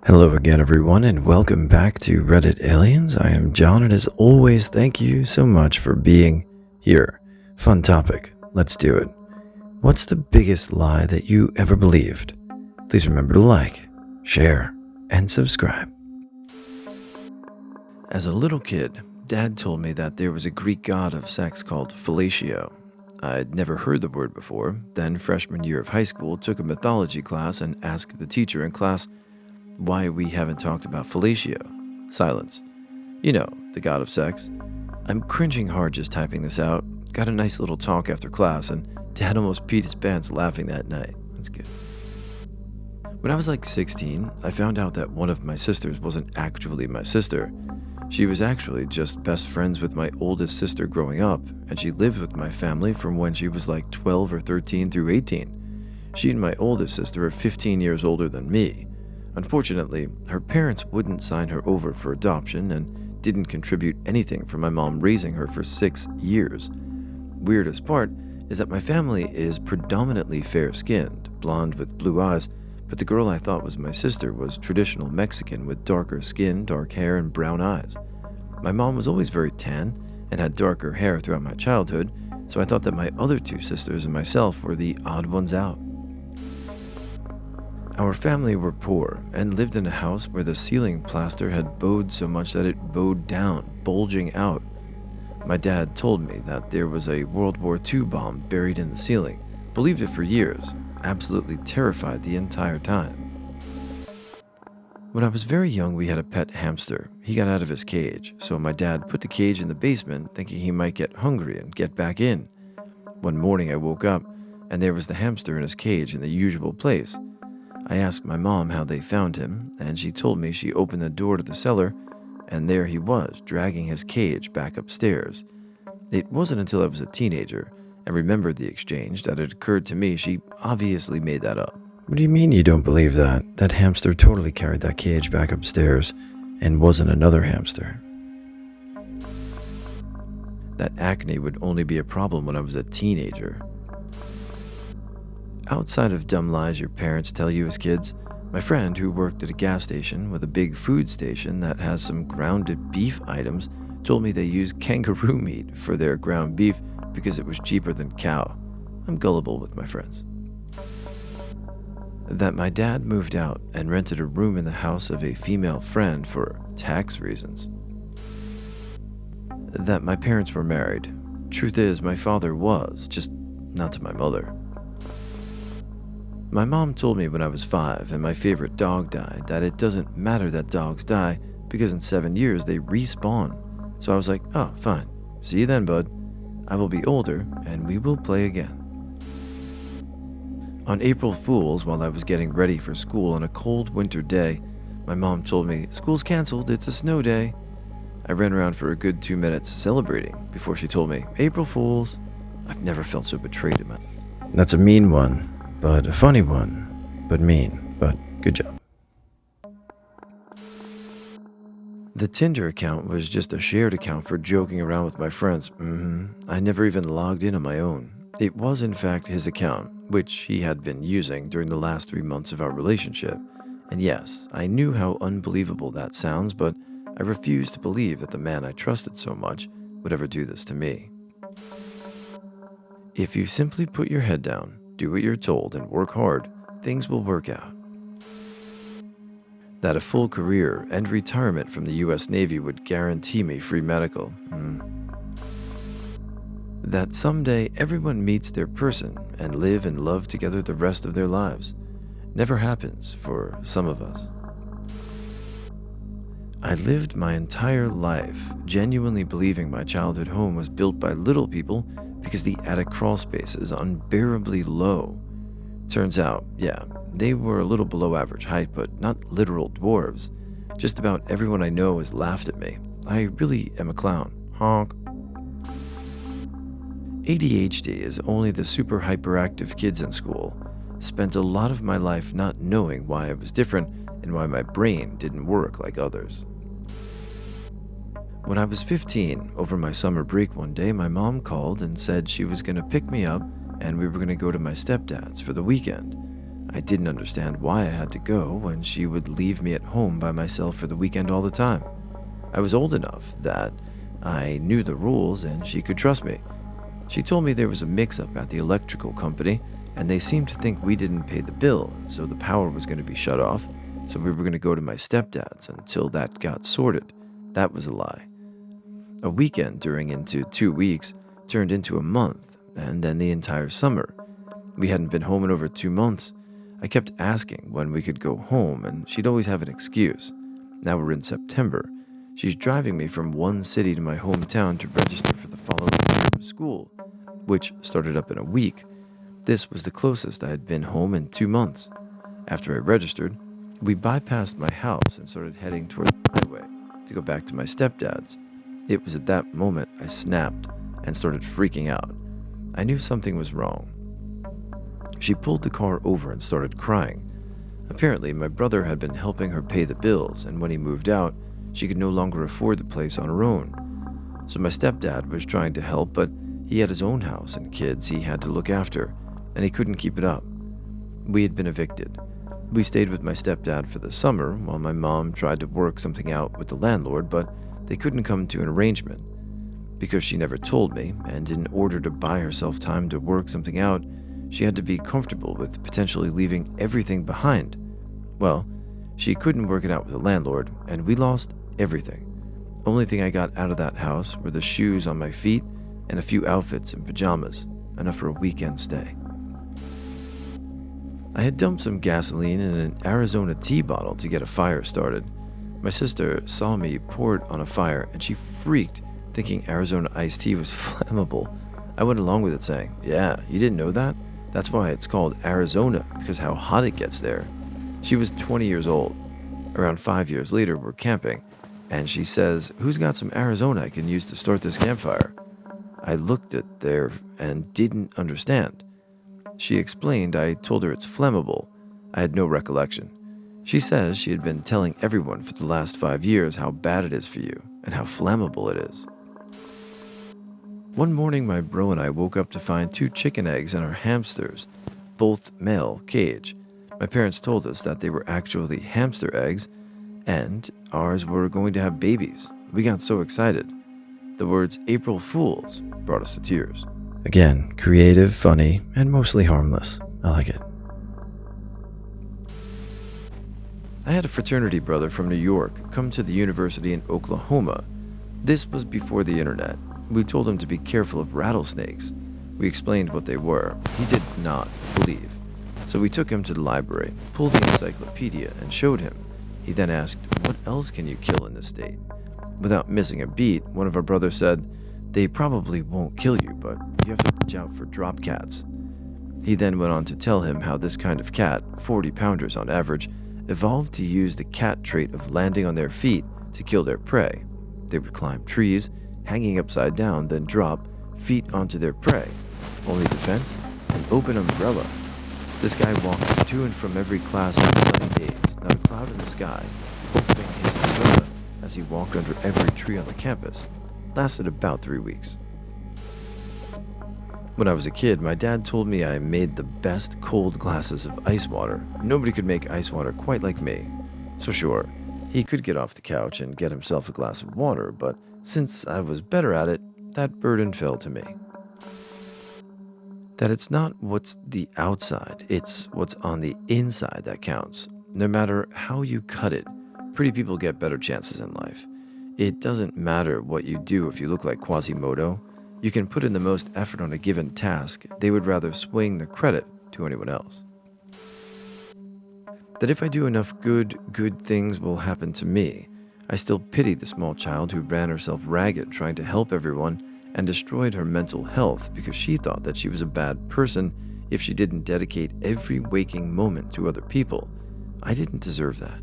Hello again, everyone, and welcome back to Reddit Aliens. I am John, and as always, thank you so much for being here. Fun topic. Let's do it. What's the biggest lie that you ever believed? Please remember to like, share, and subscribe. As a little kid, Dad told me that there was a Greek god of sex called Fellatio. I'd never heard the word before. Then, freshman year of high school, took a mythology class and asked the teacher in class why we haven't talked about fellatio. Silence. You know, the god of sex. I'm cringing hard just typing this out. Got a nice little talk after class, and Dad almost peed his pants laughing that night. That's good. When I was like 16, I found out that one of my sisters wasn't actually my sister. She was actually just best friends with my oldest sister growing up, and she lived with my family from when she was like 12 or 13 through 18. She and my oldest sister are 15 years older than me. Unfortunately, her parents wouldn't sign her over for adoption and didn't contribute anything for my mom raising her for 6 years. Weirdest part is that my family is predominantly fair-skinned, blonde with blue eyes, but the girl I thought was my sister was traditional Mexican with darker skin, dark hair, and brown eyes. My mom was always very tan and had darker hair throughout my childhood, so I thought that my other two sisters and myself were the odd ones out. Our family were poor and lived in a house where the ceiling plaster had bowed so much that it bowed down, bulging out. My dad told me that there was a World War II bomb buried in the ceiling, believed it for years, absolutely terrified the entire time. When I was very young, we had a pet hamster. He got out of his cage, so my dad put the cage in the basement thinking he might get hungry and get back in. One morning I woke up and there was the hamster in his cage in the usual place. I asked my mom how they found him, and she told me she opened the door to the cellar, and there he was, dragging his cage back upstairs. It wasn't until I was a teenager and remembered the exchange that it occurred to me she obviously made that up. What do you mean you don't believe that? That hamster totally carried that cage back upstairs and wasn't another hamster. That acne would only be a problem when I was a teenager. Outside of dumb lies your parents tell you as kids, my friend who worked at a gas station with a big food station that has some grounded beef items told me they use kangaroo meat for their ground beef because it was cheaper than cow. I'm gullible with my friends. That my dad moved out and rented a room in the house of a female friend for tax reasons. That my parents were married. Truth is, my father was, just not to my mother. My mom told me when I was 5 and my favorite dog died that it doesn't matter that dogs die because in 7 years they respawn. So I was like, oh, fine. See you then, bud. I will be older and we will play again. On April Fools, while I was getting ready for school on a cold winter day, my mom told me, school's canceled, it's a snow day. I ran around for a good 2 minutes celebrating before she told me, April Fools. I've never felt so betrayed in my life. That's a mean one. But a funny one, but mean, but good job. The Tinder account was just a shared account for joking around with my friends. I never even logged in on my own. It was in fact his account, which he had been using during the last 3 months of our relationship. And yes, I knew how unbelievable that sounds, but I refused to believe that the man I trusted so much would ever do this to me. If you simply put your head down, do what you're told, and work hard, things will work out. That a full career and retirement from the US Navy would guarantee me free medical. That someday everyone meets their person and live and love together the rest of their lives. Never happens for some of us. I lived my entire life genuinely believing my childhood home was built by little people because the attic crawl space is unbearably low. Turns out, yeah, they were a little below average height, but not literal dwarves. Just about everyone I know has laughed at me. I really am a clown. Honk. ADHD is only the super hyperactive kids in school. Spent a lot of my life not knowing why I was different and why my brain didn't work like others. When I was 15, over my summer break one day, my mom called and said she was going to pick me up and we were going to go to my stepdad's for the weekend. I didn't understand why I had to go when she would leave me at home by myself for the weekend all the time. I was old enough that I knew the rules and she could trust me. She told me there was a mix-up at the electrical company, and they seemed to think we didn't pay the bill, and so the power was going to be shut off, so we were going to go to my stepdad's until that got sorted. That was a lie. A weekend during into 2 weeks turned into a month, and then the entire summer. We hadn't been home in over 2 months. I kept asking when we could go home, and she'd always have an excuse. Now we're in September. She's driving me from one city to my hometown to register for the following year of school, which started up in a week. This was the closest I had been home in 2 months. After I registered, we bypassed my house and started heading toward the highway to go back to my stepdad's. It was at that moment I snapped and started freaking out. I knew something was wrong. She pulled the car over and started crying. Apparently, my brother had been helping her pay the bills, and when he moved out, she could no longer afford the place on her own. So my stepdad was trying to help, but he had his own house and kids he had to look after, and he couldn't keep it up. We had been evicted. We stayed with my stepdad for the summer while my mom tried to work something out with the landlord, but they couldn't come to an arrangement. Because she never told me, and in order to buy herself time to work something out, she had to be comfortable with potentially leaving everything behind. Well, she couldn't work it out with the landlord, and we lost everything. Only thing I got out of that house were the shoes on my feet and a few outfits and pajamas, enough for a weekend stay. I had dumped some gasoline in an Arizona tea bottle to get a fire started. My sister saw me pour it on a fire, and she freaked, thinking Arizona iced tea was flammable. I went along with it saying, "Yeah, you didn't know that? That's why it's called Arizona, because how hot it gets there." She was 20 years old. Around 5 years later, we're camping, and she says, "Who's got some Arizona I can use to start this campfire?" I looked at there and didn't understand. She explained I told her it's flammable. I had no recollection. She says she had been telling everyone for the last 5 years how bad it is for you and how flammable it is. One morning, my bro and I woke up to find 2 chicken eggs in our hamsters, both male cage. My parents told us that they were actually hamster eggs and ours were going to have babies. We got so excited. The words April Fools brought us to tears. Again, creative, funny, and mostly harmless. I like it. I had a fraternity brother from New York come to the university in Oklahoma. This was before the internet. We told him to be careful of rattlesnakes. We explained what they were. He did not believe. So we took him to the library, pulled the encyclopedia, and showed him. He then asked, "What else can you kill in this state?" Without missing a beat, one of our brothers said, "They probably won't kill you, but you have to watch out for drop cats." He then went on to tell him how this kind of cat, 40-pounders on average, evolved to use the cat trait of landing on their feet to kill their prey. They would climb trees, hanging upside down, then drop feet onto their prey. Only defense? An open umbrella. This guy walked to and from every class on sunny days, not a cloud in the sky, opening his umbrella as he walked under every tree on the campus. Lasted about 3 weeks. When I was a kid, my dad told me I made the best cold glasses of ice water. Nobody could make ice water quite like me. So sure, he could get off the couch and get himself a glass of water, but since I was better at it, that burden fell to me. That it's not what's the outside, it's what's on the inside that counts. No matter how you cut it, pretty people get better chances in life. It doesn't matter what you do if you look like Quasimodo. You can put in the most effort on a given task, they would rather swing the credit to anyone else. That if I do enough good things will happen to me. I still pity the small child who ran herself ragged trying to help everyone and destroyed her mental health because she thought that she was a bad person if she didn't dedicate every waking moment to other people. I didn't deserve that.